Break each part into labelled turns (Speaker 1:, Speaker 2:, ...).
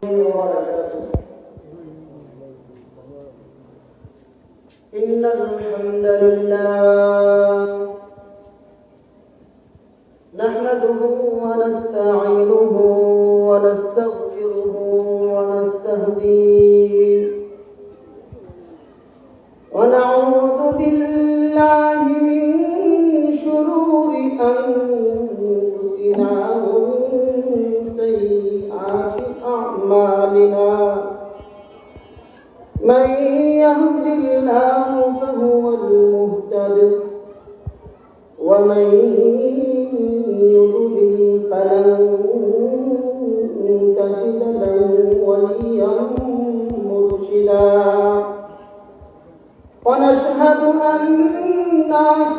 Speaker 1: وبركاته. إن الحمد لله نحمده ونستعينه ونستغفره ونستهديه ونعوذ بالله من شرور أنفسنا ومن سيئات أعمالنا من يهد الله فهو المهتد ومن يضلل فلن تجد له وليا مرشدا ونشهد أن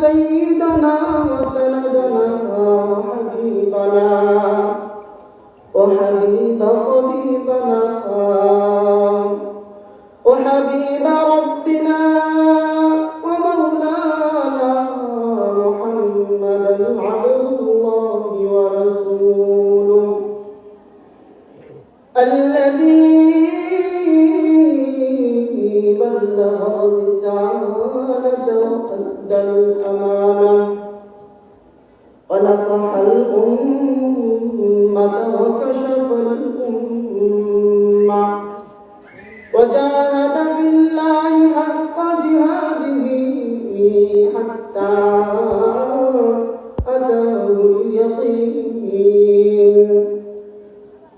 Speaker 1: سيدنا وسندنا وحبيبنا وحبيب حبيبنا وحبيب ربنا ومولانا محمدا عبد الله ورسوله الذي بلغ الرسالة وأدى الأمانة ونصح الأمة وكشف الأمة وجاهد بالله حق جهاده حتى أتاه اليقين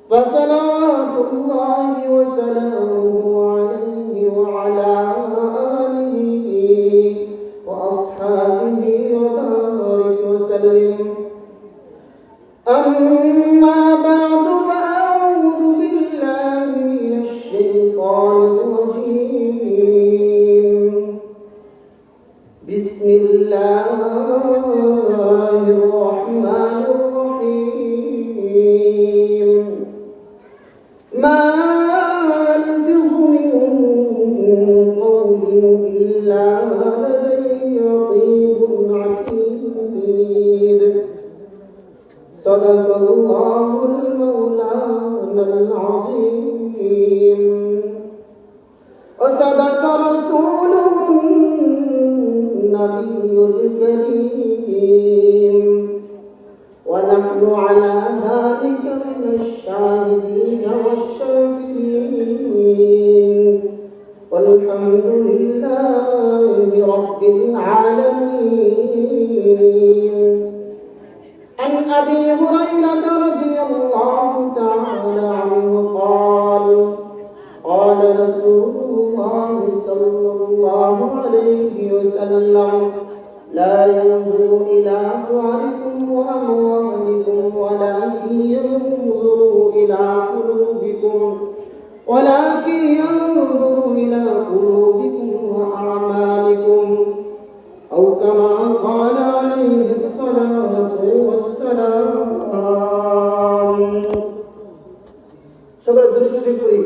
Speaker 1: فصلوات الله وسلامه عليه وعلى آله وأصحابه وبارك وسلم أما بعد فأعوذ بالله من الشيطان الرجيم بسم الله الرحمن الرحيم ما يلفظ من قول إلا لديه رقيب عتيد صدق الله المولانا العظيم وصدق رسوله النبي الكريم ونحن على ذلك من الشاهدين والشاكرين والحمد لله رب العالمين. عن أبي هريرة رضي الله تعالى عنه قال قال رسول الله صلى الله عليه وسلم لا ينظر إلى صوركم وأموالكم ولكن ينظر إلى قلوبكم وأعمالكم أو كما قال عليه الصلاة والسلام. شكرا درشتكري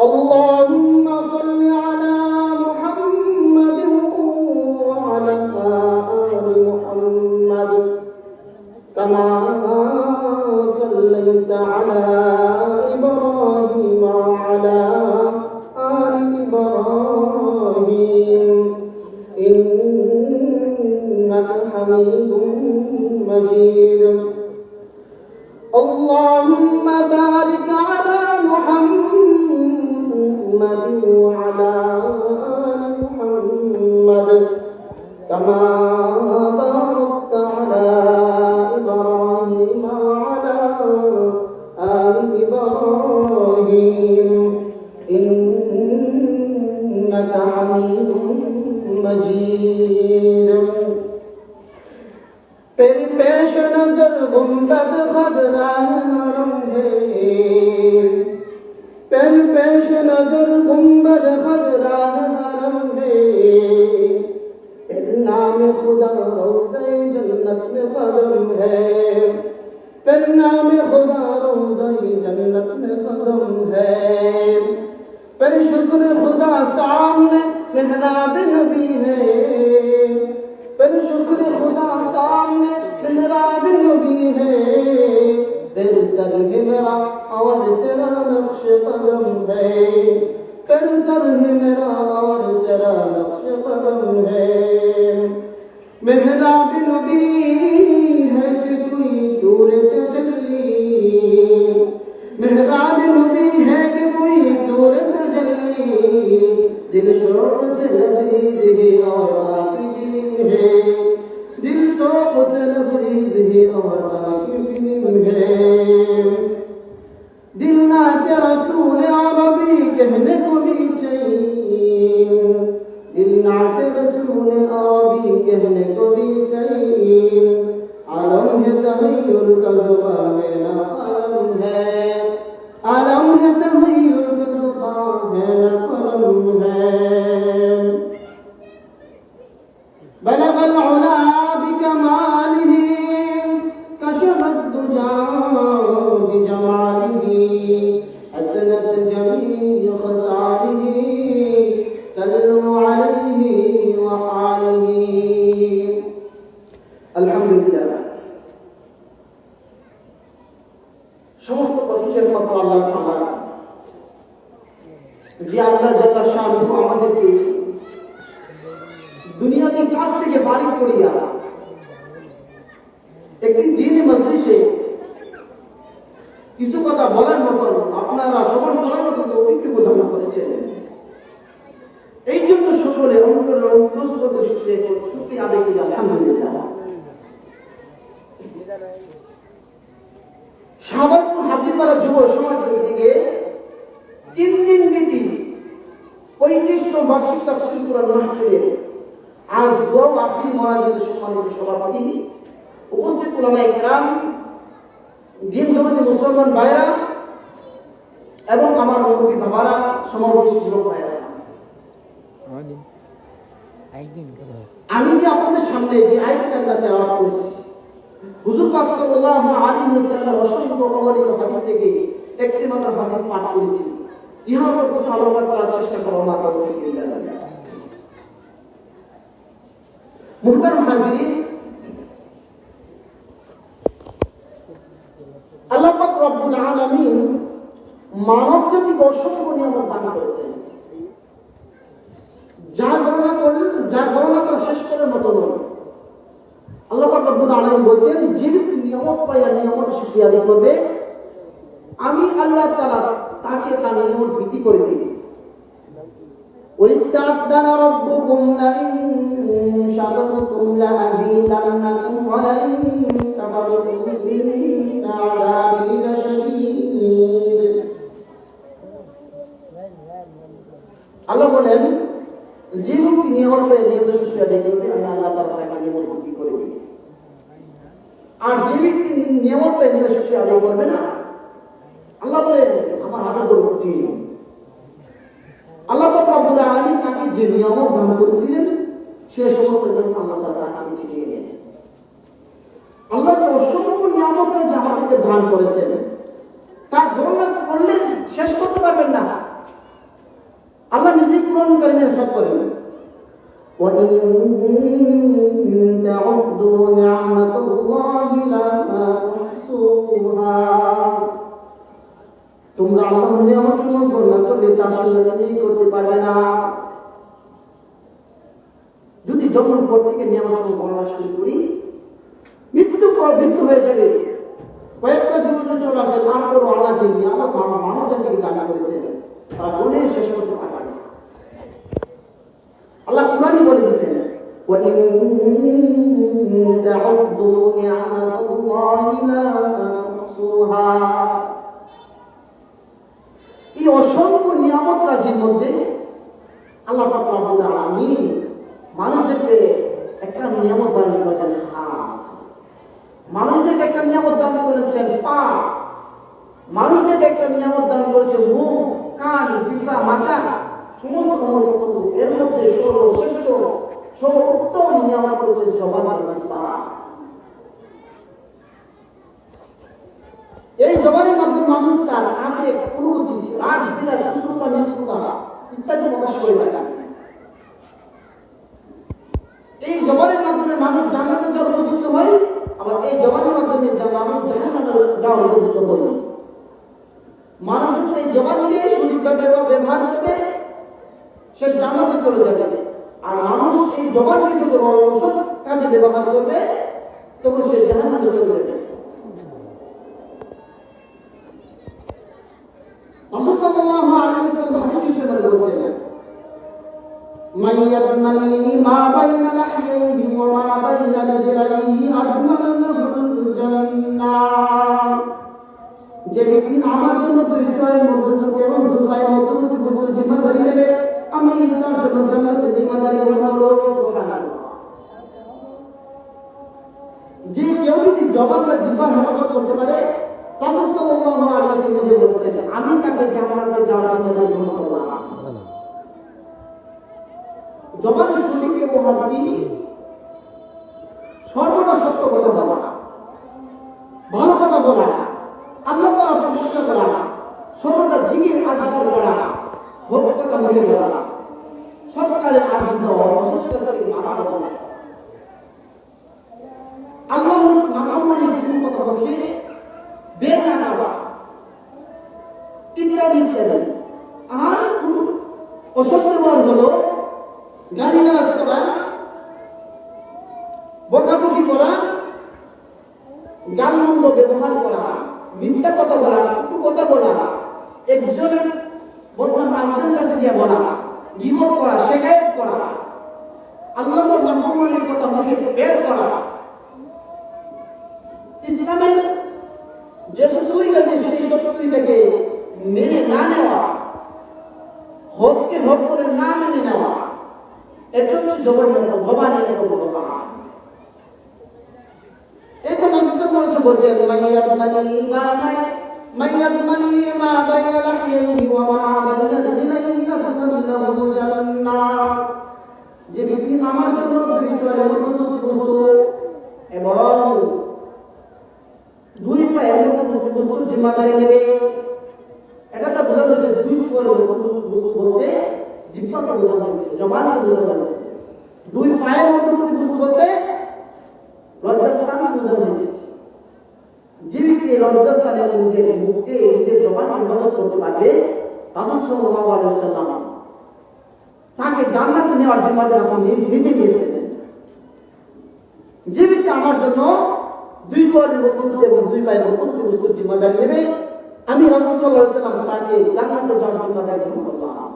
Speaker 1: اللهم صل على محمد وعلى آل محمد كما صليت على إبراهيم وعلى آل إبراهيم إنك حميد مجيد. اللهم بارك على محمد وعلى آل محمد كما باركت على إبراهيم وعلى آل إبراهيم إنك حميد مجيد. फिर पेश नजर गुंबद खदरा हरम है फिर पेश नजर गुंबद खदरा हरम है फिर नाम खुदा रोज़े जन्नत में कदम है फिर नाम खुदा रोज़े जन्नत में कदम है फिर शुक्र खुदा सामने मेहराब नबी है फिर शुक्र खुदा सामने मेहराब नबी है तेरे सर में मेरा और तेरा नक्श कदम है, कर सर है मेरा और तेरा नक्श कदम है। मेहराब नबी है कि कोई दूर तजल्ली, मेहराब नबी है कि कोई दूर तजल्ली, दिल शौक से लबरेज है और आकी है, दिल शौक से लबरेज है और आकी है। दिल ना तेरा रसूल अरबी कहने को भी चाहिए, दिल ना तेरा रसूल अरबी कहने को भी चाहिए। आलम है तहय्युर का ज़ुबान में ना कलम है, आलम है तहय्युर का ज़ुबान में ना कलम है। बलगल उला बिकमालिही कशफत दुजा बिजमालिही, हसनत जमील खसालिही सल्लु अलैहि व आलिही। अल्हम्दुलिल्लाह, সমস্ত প্রশংসা একমাত্র আল্লাহ তাআলা, যে আল্লাহ জাল্লা শানুহু আমাদেরকে দুনিয়াতে কাছ থেকে বাড়ি করিয়া একটি দ্বীনি মজলিসে কিছু কথা বলার মতন, আপনারা শ্রবণ করার মতন অভিজ্ঞ প্রদান করেছেন। এই জন্য সকলে অন্তর শুকরিয়া আদায় করি আলহামদুলিল্লাহ। সামান্য হাজিপাড়া যুব সমাজের দিকে 3 দিন ব্যাপী 35 বার্ষিক তাফসীর কোরআন মাহফিলে আজ দোয়া আখিরি মোনাজাতের সম্মানিত সভাপতি, উপস্থিত উলামায়ে কেরাম, দিন ধর্মী মুসলমান ভাইরা এবং আমার মুরব্বী বাবারা, সমাবেশ যুবক ভাইরা, আমি যে আপনাদের সামনে যে আয়াতটা তেলাওয়াত করেছি, হুজুর পাক সাল্লাল্লাহু আলাইহি ওয়াসাল্লাম অসংখ্য অগণিত হাদিস থেকে একটি মাত্র হাদিস পাঠ করেছি। ইহার উপর কিছু আলোচনা করার চেষ্টা করব না করব ইনশাআল্লাহ। মুহতারাম হাজিরিন, আল্লাহ পাক রব্বুল আলামিন মানব জাতিকে অসংখ্য নিয়ামত দান করেছেন, যা গণনা করা শেষ করার মতো নয়। আল্লাহ পাক রব্বুল আলামিন বলেন, যে ব্যক্তি নিয়ামত পায় নিয়ামত শুকরিয়া আদায় করবে, আমি আল্লাহ তাআলা তাকে তার নিয়ামত বৃদ্ধি করে দেব। ওয়াইতা'আযানা রাব্বুকুম লাইন শাকারতুম লা'যীদান্নাকুম ওয়া লাইন কাফারতুম ইন্না আযাবি লাশাদীদ। আল্লাহ বলেন, যে ব্যক্তি নিয়ামত পেয়ে নিয়ামত শুকরিয়া আদায় করবে, আমি আল্লাহ তাআলা তাকে নিয়ামত বৃদ্ধি করে দেব। আর যে ব্যক্তি নিয়ামত পেয়ে নিয়ামত শুকরিয়া আদায় করবে না, আল্লাহ বলেন আমার আযাব করবে। আল্লাহ পাক রব্বুল আলামিন তাকে যে নিয়ামত দান করেছিলেন, সে সমস্ত নিয়ামত আল্লাহ তাআলা তাকে ছিনিয়ে নেন। আল্লাহ যে অসংখ্য নিয়ামত যে আমাদেরকে দান করেছেন, তার গণনা করলে শেষ করতে পারবেন না। আল্লাহ নিজেই কুরআন কারীমে ইরশাদ করেন, ওয়া ইন তা'উদ্দু নি'মাতাল্লাহি লা তুহসুহা। তোমরা আল্লাহর নিয়ামত সমূহ গণনা করলে তা আসলে করতে পারবে না। যদি জন্মের পর থেকে নিয়ামত সমূহ গণনা শুরু করি, মৃত্যু পর মৃত্যু হয়ে যাবে, কয়েকটা জীবনে চলে আসে, তারপরও আল্লাহ যে নিয়ামত মানব জাতিকে দান করেছে, তারা বলে শেষ করতে পারবে না। আল্লাহ কুরআনে বলে দিয়েছেন, ওয়া ইন তা'উদ্দু নি'মাতাল্লাহি লা তুহসুহা। এই অসংখ্য নিয়ামত রাজির মধ্যে আল্লাহ পাক রব্বুল আলামিন মানুষদেরকে একটা নিয়ামত দান করেছেন হাত, মানুষদেরকে একটা নিয়ামত দান করেছেন পা, মানুষদেরকে একটা নিয়ামত দান করেছেন মুখ, কান, জিহ্বা, মাথা, সমস্ত অঙ্গ। এর মধ্যে সর্বশ্রেষ্ঠ সর্বোত্তম নিয়ামত করেছেন জবান, জিহ্বা। এই জবানের মাধ্যমে মানুষ তার আবেগ, অনুভূতি, রাগ, বিলাস, শত্রুতা, মিত্রতা ইত্যাদি প্রকাশ করে থাকে। এই জবানের মাধ্যমে মানুষ জান্নাতে যাওয়ার উপযুক্ত হয়, আবার এই জবানের মাধ্যমে মানুষ জাহান্নামে যাওয়ার উপযুক্ত হয়। মানুষ এই জবানকে সঠিকভাবে ব্যবহার করবে সে জান্নাতে চলে যাবে। আর মানুষ এই জবানকে যদি অসৎ কাজে ব্যবহার করবে তখন সে জাহান্নামে চলে যাবে। রাসূল সাল্লাল্লাহু আলাইহি ওয়াসাল্লাম হাদিসে বলেছেন, মান ইয়াদমানি মা বাইনা লাহইহি ওয়া মা বাইনা রিজলাইহি আদমান লাহুল জান্নাহ। যে ব্যক্তি আমার জন্য পরিচয়ের মধ্যে এবং দুবাইয়ের মধ্যে বস্তু জিম্মাদারি নেবে, আমি তার জন্য জান্নাতের জিম্মাদারি গ্রহণ করব। সুবহানাল্লাহ। যে কেউ যদি জবান বা জিহ্বার হেফাজত করতে পারে, রাসূল সাল্লাল্লাহু আলাইহি ওয়াসাল্লাম বলেছেন, আমি তাকে জান্নাতে যাওয়ার জিম্মাদারি গ্রহণ করব। জবানের সঠিক ব্যবহার কি? সর্বদা সত্য কথা বলা, ভালো কথা বলা, আল্লাহ তাআলার প্রশংসা করা, সর্বদা জিকির আজকার করা, হক কথা মুখে বলা, সৎ কাজের আদেশ দেওয়া, অসৎ কাজ থেকে মাথা কাটা, আল্লাহর নাফরমানি কোনো কথা বলে বের না করা, ইত্যাদি ইত্যাদি। আর অসৎ ব্যবহার হলো গালিগালাজ করা, বকাবকি করা, গালমন্দ ব্যবহার করা, মিথ্যা কথা বলা, কটু কথা বলা, একজনের বদনাম আরেকজনের কাছে গিয়ে বলা, গীবত করা, শিকায়েত করা, আল্লাহর নাফরমানির কথা মুখে বের করা। ইসলামের যে তরিকা আছে সেই সব তরিকাকে মেনে না নেওয়া, হককে হক করে না মেনে নেওয়া, এটা হচ্ছে জবানের কথা। এই তো নবী বলছেন, মাইয়াদমানি মা বাইনা লাহইহি ওয়া মা বাইনা রিজলাইহি লাহুল জান্নাহ। যে ব্যক্তি আমার জন্য দুই চোয়ালের মধ্যে বস্তু এবং দুই পায়ের মধ্যে বস্তুর জিম্মাদারি নেবে। এটা তো বোঝা যাচ্ছে দুই চোয়ালের মধ্যে বস্তু বলতে জিহ্বাকে বোঝা যাচ্ছে, জবানকে বোঝা যাচ্ছে। দুই পায়ের মধ্যে বস্তু বলতে লজ্জাস্থান বোঝা যাচ্ছে। যে ব্যক্তি লজ্জাস্থানে নিজের মুখকে নিজের জবানকে হেফাজত করতে পারবে, রাসূল সাল্লাল্লাহু আলাইহি ওয়াসাল্লাম তাকে জান্নাতে নেওয়ার জিম্মাদারি রাসূল নিজে নিয়েছেন। যে ব্যক্তি আমার জন্য দুই চোয়ালের মধ্যে এবং দুই পায়ের মধ্যে বস্তুর জিম্মাদারি নেবে, আমি রাসূল সাল্লাল্লাহু আলাইহি ওয়াসাল্লাম তাকে জান্নাতে যাওয়ার জিম্মাদারি গ্রহণ করলাম।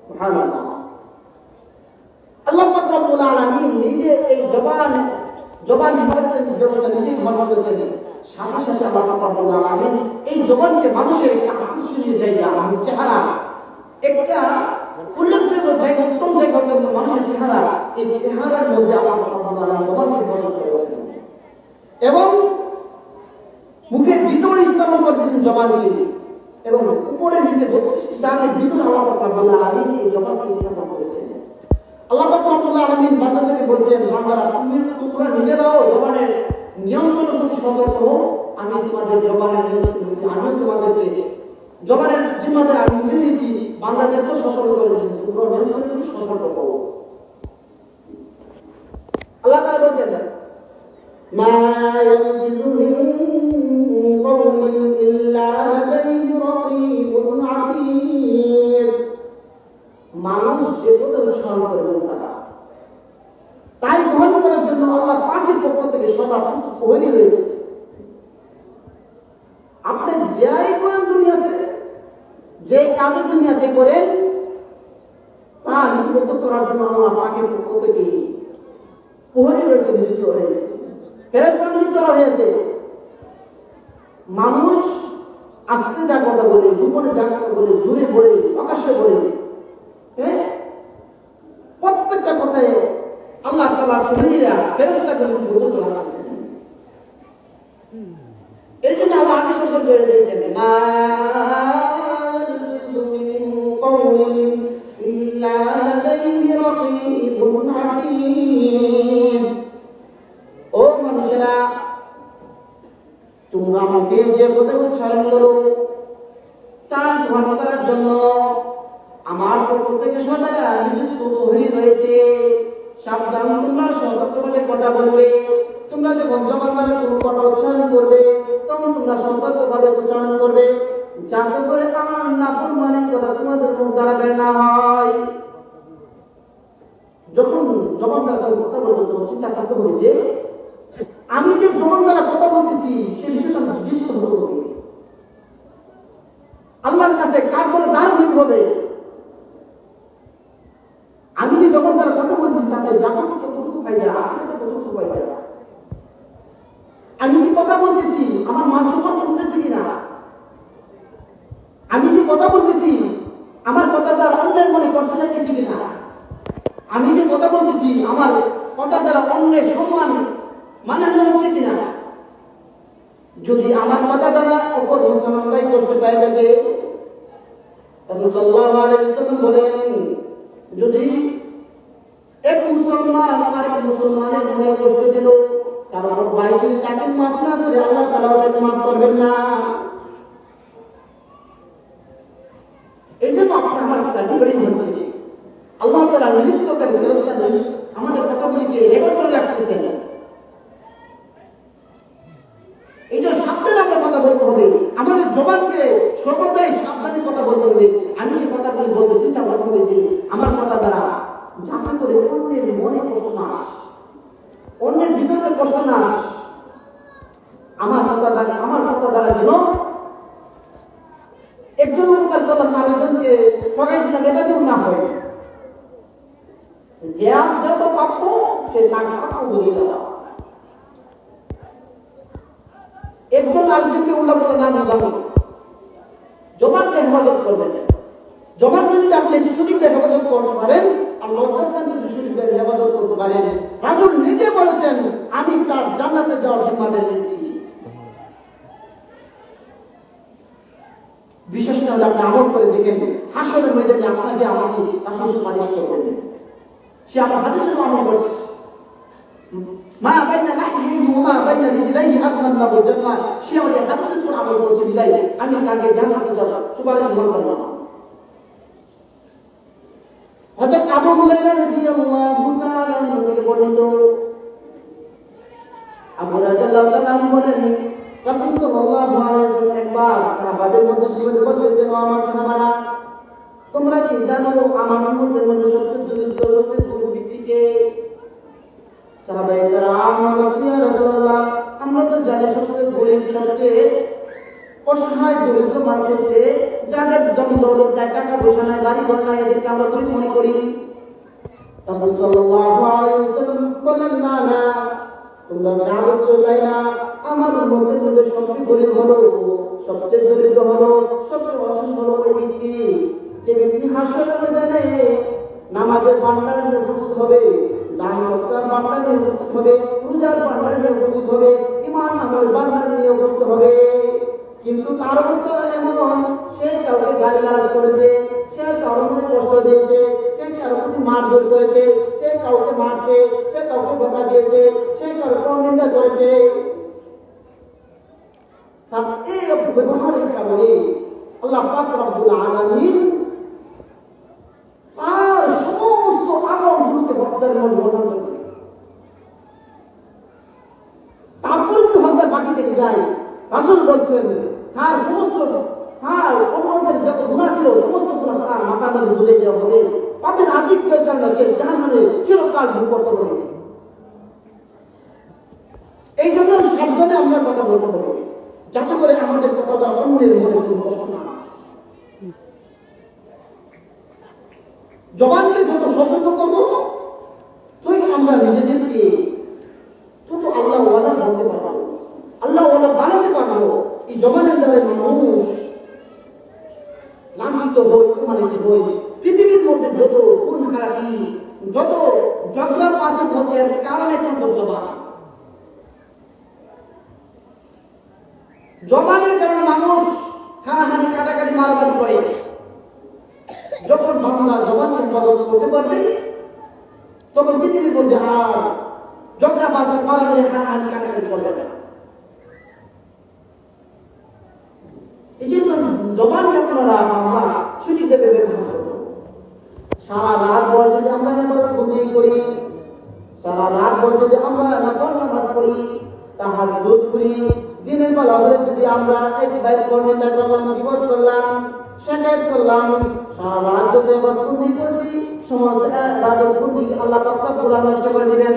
Speaker 1: সুবহানাল্লাহ। আল্লাহ পাক রব্বুল আলামিন নিজে এই জবান হেফাজতের ব্যবস্থা নিজেই গ্রহণ করেছেন। সাথে সাথে আল্লাহ পাক রব্বুল আলামিন এই জবানকে মানুষের একটা আকর্ষণীয় জায়গা, চেহারা, একটা উল্লেখযোগ্য জায়গা, উত্তম জায়গা মানুষের চেহারা, এই চেহারার মধ্যে আল্লাহ পাক রব্বুল আলামিন জবানকে হেফাজত করেছেন এবং মুখের ভিতরে স্থাপন করেছেন জবানকে, এবং উপরে নিচে ডানের ভিতরে আল্লাহ পাক রব্বুল আলামিন এই জবানকে স্থাপন করেছেন। আল্লাহ পাক রব্বুল আলামিন বান্দাদেরকে বলছেন, বান্দারা তোমরা নিজেরাও জবানের নিয়ন্ত্রণের প্রতি সতর্ক হও। আমি তোমাদের জবানের আমিও তোমাদেরকে জবানের জিম্মাদারি আমি নিজে নিয়েছি, বান্দাদেরকেও সতর্ক করেছি, তোমরা নিয়ন্ত্রণের প্রতি সতর্ক হও। আল্লাহ তাআলা বলছেন, মা ইয়ালফিযু মিন কাওলিন ইল্লা লাদাইহি রাকীবুন আতীদ। মানুষ যে কথা উচ্চারণ করবেন তাই গ্রহণ করার জন্য আল্লাহ পাকের পক্ষ থেকে সদা প্রহরী রয়েছে। আপনি যাই করেন দুনিয়াতে, যে কাজে দুনিয়াতে করেন, তা নিযুক্ত করার জন্য আল্লাহ পাকের পক্ষ থেকে প্রহরী রয়েছে, নিযুক্ত হয়েছে, ফেরেশতা নিযুক্ত হয়েছে। মানুষ আস্তে যা কথা বলে, গোপনে যা কথা বলে, জোরে বলে, প্রকাশ্যে বলে, প্রত্যেকটা কথায় আল্লাহ তাআলা প্রহরীরা ফেরেশতাকে নিযুক্ত করেছেন। এই জন্য আল্লাহ আগে সতর্ক করে দিয়েছেন, মা ইয়ালফিযু মিন কাওলিন ইল্লা লাদাইহি রাকীবুন আতীদ। ও মানুষেরা, তোমরা আমাকে যে কথা উচ্চারণ করো তা গ্রহণ করার জন্য আমার পক্ষ থেকে সদা নিযুক্ত প্রহরী রয়েছে। সাবধান, তোমরা সতর্কভাবে কথা বলবে। তোমরা যখন জবানের কোনো কথা উচ্চারণ করবে তখন তোমরা সতর্কভাবে উচ্চারণ করবে। যাতে করে আমার নাফরমানির কথা তোমাদের মুখ দ্বারা বের না হয়। যখন জবান দ্বারা কথা বলবো তখন চিন্তা করতে হবে যে আমি যে জবান দ্বারা কথা বলতেছি সেই বিষয়টা জিজ্ঞেস করতে হবে আল্লাহর কাছে, কার বলে দাঁড় হইতে হবে। আমি যে জবান দ্বারা কথা বলতেছি তাতে জাতিকে কতটুকু ফায়দা, আপনাকে কতটুকু ফায়দা। আমি যে কথা বলতেছি আমার মান সম্মান কমতেছে কিনা, আমি যে কথা বলতেছি আমার কথা দ্বারা অন্যের মনে কষ্ট যাইতেছে কিনা, আমি যে কথা বলতেছি আমার কথা দ্বারা অন্যের সম্মান মানানো হচ্ছে কিনা। যদি আমার কথা দ্বারা অপর মুসলমান ভাই কষ্ট পায় থাকে, রাসূল সাল্লাল্লাহু আলাইহি ওয়াসাল্লাম বলেন, যদি এক মুসলমান আরেক মুসলমানের মনে কষ্ট দিল, কারণ ভাই যদি তাকে মাফ না করে আল্লাহ তাআলা তাকে মাফ করবেন না। এই জন্য আমার কাটিগরি হচ্ছে আল্লাহ তাআলা লিখিত করে ফেরত দেন, আমাদের কথাগুলিকে রেকর্ড করে রাখতেছেন। এই জন্য সাবধানে আমরা কথা বলতে হবে, আমাদের জবানকে সর্বদাই সাবধানে কথা বলতে হবে। আমি যে কথাগুলি বলতে চিন্তা করতে হবে যে আমার কথা দ্বারা যাতে করে অন্যের মনে কষ্ট না, অন্যের ভিতরে কষ্ট না, আমার কথা দ্বারা যেন একজন উপকার করলাম আরেকজনকে ঠকাই দিলাম, এটা যেন না হয়। যে যত প্রাপ্য সে তার প্রাপ্য বুঝিয়ে দেওয়া, একজন আরেকজনকে উল্লাপনা না বোঝানো। জবানকে হেফাজত করবেন, জবানকে যদি আপনি সঠিকভাবে হেফাজত করতে পারেন আর লজ্জাস্থানকে যদি সঠিকভাবে হেফাজত করতে পারেন, রাসূল নিজে বলেছেন আমি তার জান্নাতে যাওয়ার জিম্মাদারি নিচ্ছি। বিশেষ করে আপনি আমল করে দেখেন, হাসরের ময়দানে আপনাকে আমাকে রাসূল সুপারিশ করবেন। সে আমার হাদিসের আমল করছে, মা বাইনা লাহইহি ওয়া মা বাইনা রিজলাইহি আদমান লাহু জান্নাহ। সে আমার হাদিসের উপর আমল করছে বিদায় আমি তাকে জান্নাতে যাব সুপারিশ করলাম। হযরত আবু হুরায়রা রাদিয়াল্লাহু তাআলা থেকে বর্ণিত, আবু রাদিয়াল্লাহু তাআলা বলেন, রাসূল সাল্লাল্লাহু আলাইহি ওয়াসাল্লাম একবার সাহাবাদের মধ্যে শুনে বলতেছেন, আমার সাহাবারা তোমরা কি জানো আমার উম্মতের মধ্যে সবচেয়ে দরিদ্র সবচেয়ে গরিব ব্যক্তিকে? সাহাবায়ে কেরাম বললেন, ইয়া রাসূলুল্লাহ আমরা তো জানি সবচেয়ে গরিব সবচেয়ে অসহায় দরিদ্র মানুষ হচ্ছে যাদের জমদৌলত টাকা পয়সা নাই, বাড়ি ঘর নাই, এদেরকে আমরা গরিব মনে করি। রাসূল সাল্লাল্লাহু আলাইহি ওয়াসাল্লাম বললেন, না না তোমরা জানো তো তাই না, আমার উম্মতের মধ্যে সবচেয়ে গরিব হলো, সবচেয়ে দরিদ্র হলো, সবচেয়ে অসহায় হলো ওই ব্যক্তি যে ব্যক্তি হাসরের ময়দানে নামাজের ভান্ডার নিয়ে উপস্থিত হবে, দান সৎকার ভান্ডার নিয়ে উপস্থিত হবে, রোজার ভান্ডার নিয়ে উপস্থিত হবে, ঈমান আমল ভান্ডার নিয়ে উপস্থিত হবে, কিন্তু তার অবস্থা এমন সে কাউকে গালিগালাজ করেছে, সে কারোর মনে কষ্ট দিয়েছে, সে কারোর প্রতি মারধর করেছে, সে কাউকে মারছে, সে কাউকে ধোঁকা দিয়েছে, সে কারোর নিন্দা করেছে। তার এই অপব্যবহারের কারণে আল্লাহ পাক রব্বুল আলামিন তার সমস্ত আমলগুলোকে হত্যার মধ্যে বর্ণনা করে। তারপরে যদি হত্যা বাকি থেকে যায়, রাসূল বলছেন তার সমস্ত তার অন্যদের যত গুনাহ ছিল সমস্ত গুনাহ তার মাথার মধ্যে তুলে দেওয়া হবে, পাপের আধিক্যের কারণে সে জাহান্নামে চিরকাল ভোগ করতে হবে। এই জন্য সাবধানে আমরা কথা বলতে হবে, যাতে করে আমাদের কথা অন্যের মনে কোনো কষ্ট না। জবানকে যত সতর্ক করবো তুই আমরা নিজেদেরকে তত আল্লাহ ওয়ালা বলতে পারবো, আল্লাহ ওয়ালা বানাতে পারবো। এই জবানের দ্বারা মানুষ লাঞ্ছিত হই, অপমানিত হই। পৃথিবীর মধ্যে যত খুন খারাপি, যত ঝগড়া ফাসাদ হচ্ছে এর কারণ একমাত্র জবান। জবানের কারণে মানুষ হানাহানি কাটাকাটি মারামারি করে। যখন বান্দা জবানকে হেফাজত করতে পারবে তখন পৃথিবীর মধ্যে আর ঝগড়া ফাসাদ মারামারি হানাহানি কাটাকাটি চলবে না। এই জন্য জবানকে আপনারা আমরা সঠিকভাবে ব্যবহার করব। সারা রাত ভর যদি আমরা ইবাদত করি, সারা রাত ভর যদি আমরা নামাজ করি, তাহাজ্জুদ করি, দিনের বলা হলে যদি আমরা এক ভাই পর্ণিতা করলাম, বিপদ করলাম, শেখায়ত করলাম, সারা রাত যদি বদবন্দি করছি, সমস্ত রাজক বন্দি আল্লাহ পাক পুরা নষ্ট করে দিবেন।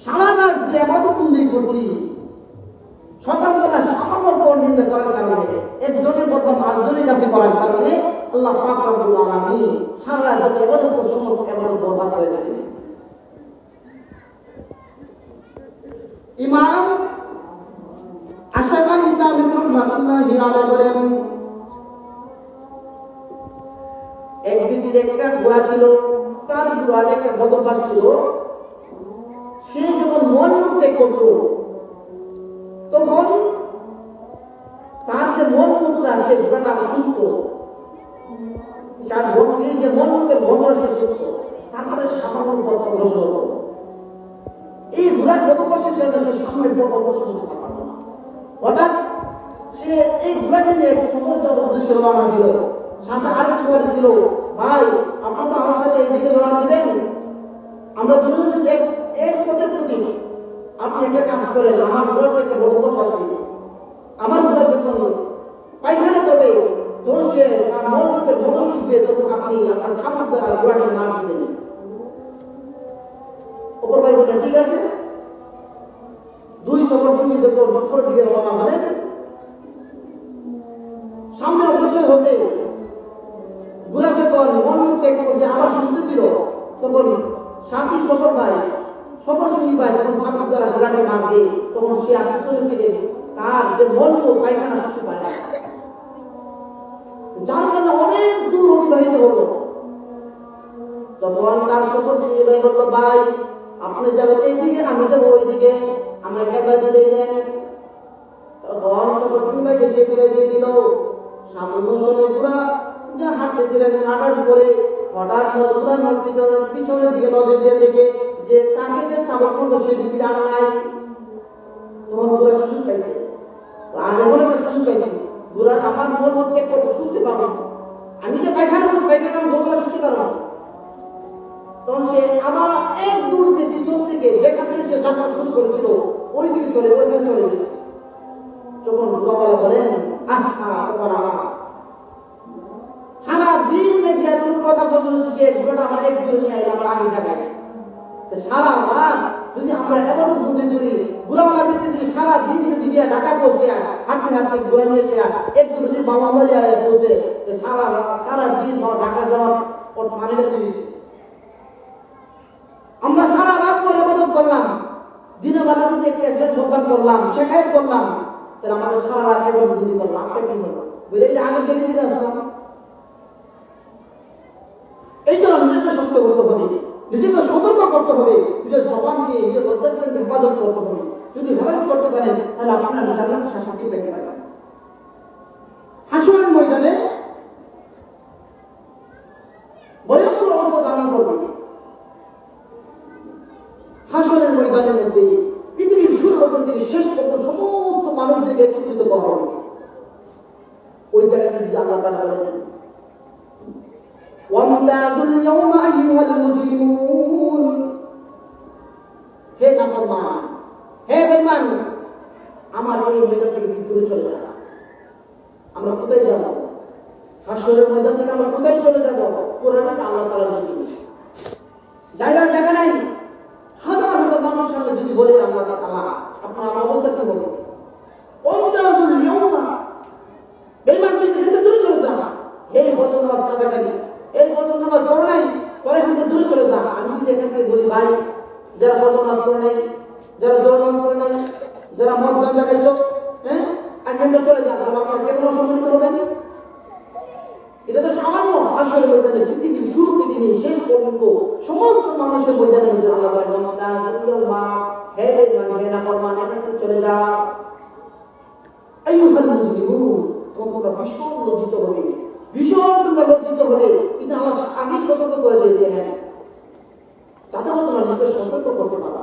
Speaker 1: সারা রাত যে বদবন্দি করছি, সকালবেলা সামান্য পর্ণিতা করার কারণে, একজনের বদনাম আরেকজনের কাছে করার কারণে আল্লাহ পাক রব্বুল আলামিন সারা রাত ইবাদত সমস্ত ইবাদত বরবাদ করে দিবেন। ইমাম আশরাফি তানভীর রাহমাতুল্লাহি আলাইহি বলেন, এক ব্যক্তির একটা ঘোড়া ছিল, তার ঘোড়ার একটা বদভ্যাস ছিল, সে যখন মন ত্যাগ করত তখন তার যে মন মুদ্রা সে ঘোড়াটা শুনত, তার ভক্তি যে মন মুদ্রা ভ্রমণ সে শুনত, তারপরে সামান্য বদভ্যাস হতো। এই ঘোড়ার বদভ্যাসের জন্য সে সামনে বদভ্যাস করতে পারত না। হঠাৎ সে এই ঘোড়াকে নিয়ে সমুদ্র যাওয়ার উদ্দেশ্যে রওনা দিল। সাথে আরেক সবাই ছিল, ভাই আপনার তো আমার সাথে এইদিকে রওনা দিবেন, আমরা দুজন যদি এক পথের প্রতি, আপনি একটা কাজ করেন, আমার ঘোড়াতে একটা বদভ্যাস আছে, আমার ঘোড়া যখন পায়খানা করবে তখন সে তার মন থেকে ভ্রমণ শুনবে, তখন আপনি আপনার খামার দ্বারা ঘোড়াকে নাম দিবেন। অপর ভাই বললেন ঠিক আছে। দুই সফর সঙ্গী দেখুন সফরের দিকে রওনা হলেন। সামনে অগ্রসর হতে ঘোড়া যখন মন ত্যাগ করছে আবার শুনতেছিল, তখন সাথী সফর ভাই সফর সঙ্গী ভাই যখন খামার দ্বারা ঘোড়াকে নাম দেয়, তখন সে আর পিছনে ফিরে তার যে মন পায়খানা শুনতে পারে, যার কারণে অনেক দূর অতিবাহিত হলো। তখন তার সফর সঙ্গী ভাই বলল, ভাই আপনি যাবেন এইদিকে, আমি যাবো ওইদিকে, আমরা একবার দিয়ে দেন। তখন সফর সঙ্গী ভাইকে সে ফিরে দিয়ে দিল। সামান্য সময় পুরা হাঁটতেছিলেন, হাঁটার পরে হঠাৎ পুরা পিছনের দিকে নজর দিয়ে দেখে যে তাকে যে চালক করলো সে দিকে আর নাই। তখন পুরা সুযোগ পাইছে, আগে বলে সুযোগ পাইছি, পুরা আমার মন মধ্যে শুনতে পাবো, আমি যে পায়খানা করছি পায়খানা আমি বলবো শুনতে পারবো। তখন সে আবার এক দূর যে পিছন থেকে যেখান থেকে সে যাত্রা শুরু করেছিল ওই দিকে ওইখানে চলে গেছে। যখন ঘোড়াওয়ালা বলেন, সারা দিন দেখি এত কথা বসে সে ঘোড়াটা আমার এক দূরে নিয়ে আমার আগে টাকায় সারা রাত যদি আমরা এত ঘুরে ধরি, ঘোড়াওয়ালা দিতে যদি সারা দিন যদি দিয়ে ঢাকা বসে হাঁটতে হাঁটতে ঘোরা নিয়ে এক দূরে যদি বাবা বাজারে বসে সারা দিন ঢাকা যাওয়ার মানে দিয়েছে। আমরা সারা রাত পরে ইবাদত করলাম, দিনের বেলা যদি একজন সকাল করলাম, শেখায়ত করলাম, তাহলে আমাদের সারা রাত ইবাদত যদি করলাম, আপনি কি করলাম বুঝলে যে আগে গেলে দিতে আসলাম। এই জন্য নিজেকে শক্ত করতে হবে, নিজেকে সতর্ক করতে হবে, নিজের জবানকে নিজের লজ্জাস্থানকে হেফাজত করতে হবে। যদি হেফাজত করতে পারেন তাহলে আপনার জান্নাত শান্তি পেতে পারেন। হাসরের ময়দানে ভয়ঙ্কর অবস্থা ধারণ করবে। হাসরের ময়দানের মধ্যে পৃথিবীর শুরু থেকে শেষ পর্যন্ত সমস্ত মানুষদেরকে একত্রিত করা হবে। ওই জায়গায় যদি আল্লাহ তাআলা বলেন, ওয়ামতাজুল ইয়াওমা আইয়ুহাল মুজরিমুন, হে নাফরমান, হে বেঈমান, আমার এই ময়দান থেকে দূরে চলে যাও। আমরা কোথায় যাব? হাসরের ময়দান থেকে আমরা কোথায় চলে যাব? কোরআনে আল্লাহ তাআলা বলেছেন জায়গা নাই। হাজার হাজার মানুষ সামনে যদি বলে আল্লাহ তাআলা, আপনার অবস্থা কি হবে? ওমতাজুল ইয়াওমা, বেঈমান তুই থেকে দূরে চলে যা। এই পর্যন্ত কাছাকাছি, এই পর্যন্ত আমার করো নাই, পরে থেকে দূরে চলে যা। আমি যদি এখান থেকে বলি ভাই, যারা পর্যন্ত করে নাই, যারা জন্ম করে নাই, যারা মদ গাঁজা খাইছো, হ্যাঁ এখান থেকে চলে যা, তাহলে আপনার কেমন সম্মানিত হবেন? এটা তো সামান্য আসলে ময়দানে পৃথিবীর শুরু থেকে নিয়ে শেষ পর্যন্ত সমস্ত মানুষের ময়দানে আল্লাহ হে হে নাফরমান এখান থেকে চলে যা। আইয়ুহাল মুজরিমুন, তোমরা ভীষণ লজ্জিত হবে, ভীষণ তোমরা লজ্জিত হবে। কিন্তু আল্লাহ আগে সতর্ক করে দিয়েছে, হ্যাঁ তাতে তোমরা নিজেকে সতর্ক করতে পারো।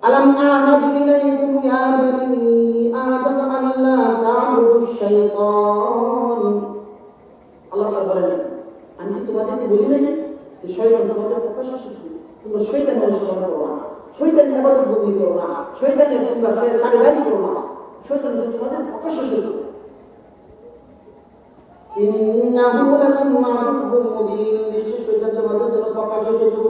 Speaker 1: আলাম আহাদ ইলাইকুম ইয়া বানি আদম আল্লা তা'বুদুশ শাইতান, আল্লাহ তাআলা বলেন, আমি কি তোমাদেরকে বলি নাই যে শয়তান তোমাদের প্রকাশ্য শত্রু, তোমরা শয়তানের অনুসরণ করো না। শয়তানের ইবাদত বন্দি করো না, শয়তানের তোমরা তাবেদারি করো না, শয়তান তোমাদের প্রকাশ্য শত্রু। ইন্নাহু লাকুম আদুউম মুবিন, নিশ্চয় শয়তান তোমাদের জন্য প্রকাশ্য শত্রু।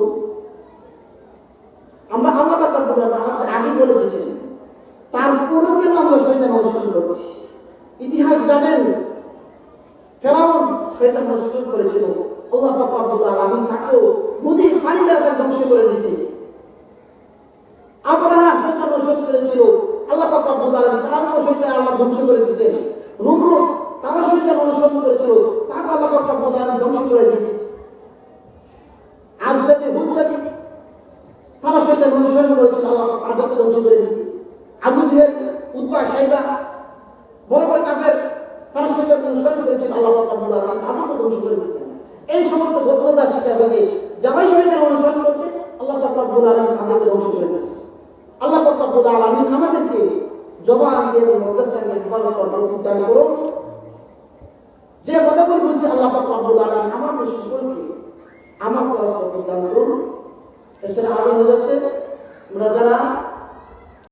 Speaker 1: আমরা আল্লাহ পাক রব্বুল আলামিন আমাদের আগে বলে দিয়েছেন, তারপরও কেন আমরা শয়তান অনুসরণ করছি? ইতিহাস জানেন, ফেরাউন শয়তান অনুসরণ করেছিল, আল্লাহ পাক রব্বুল আলামিন তাকে নদীর পানি দ্বারা ধ্বংস করে দিয়েছে। আব্রাহা শয়তান অনুসরণ করেছিল, আল্লাহ পাক রব্বুল আলামিন তারও শয়তান আল্লাহ ধ্বংস করে দিয়েছে। নমরুদ তারা শয়তান অনুসরণ করেছিল, তাকে আল্লাহ পাক রব্বুল আলামিন ধ্বংস করে দিয়েছে। আদ জাতি, হুদ জাতি তারা শয়তান অনুসরণ করেছিল, আল্লাহ তাদেরকে ধ্বংস করে দিয়েছে। আবু জেহেল, উতবা, সাইবা বড় বড় কাফের তারা শয়তান অনুসরণ করেছিল, আল্লাহ পাক রব্বুল আলামিন তাদেরকে ধ্বংস করে দিয়েছে। এই সমস্ত ঘটনা শিক্ষা থেকে যারাই শয়তান অনুসরণ করছে, আল্লাহ পাক রব্বুল আলামিন তাদেরকে ধ্বংস করে দিয়েছে। আল্লাহ পাক রব্বুল আলামিন আমাদেরকে জবান দিয়ে মুখস্থকে হেফাজত করার তৌফিক দান করুন। যে কথাগুলো বলছি আল্লাহ পাক রব্বুল আলামিন আমাদের সকলকে আমার করার তৌফিক দান করুন। এছাড়া আগে হয়ে যাচ্ছে আমরা যারা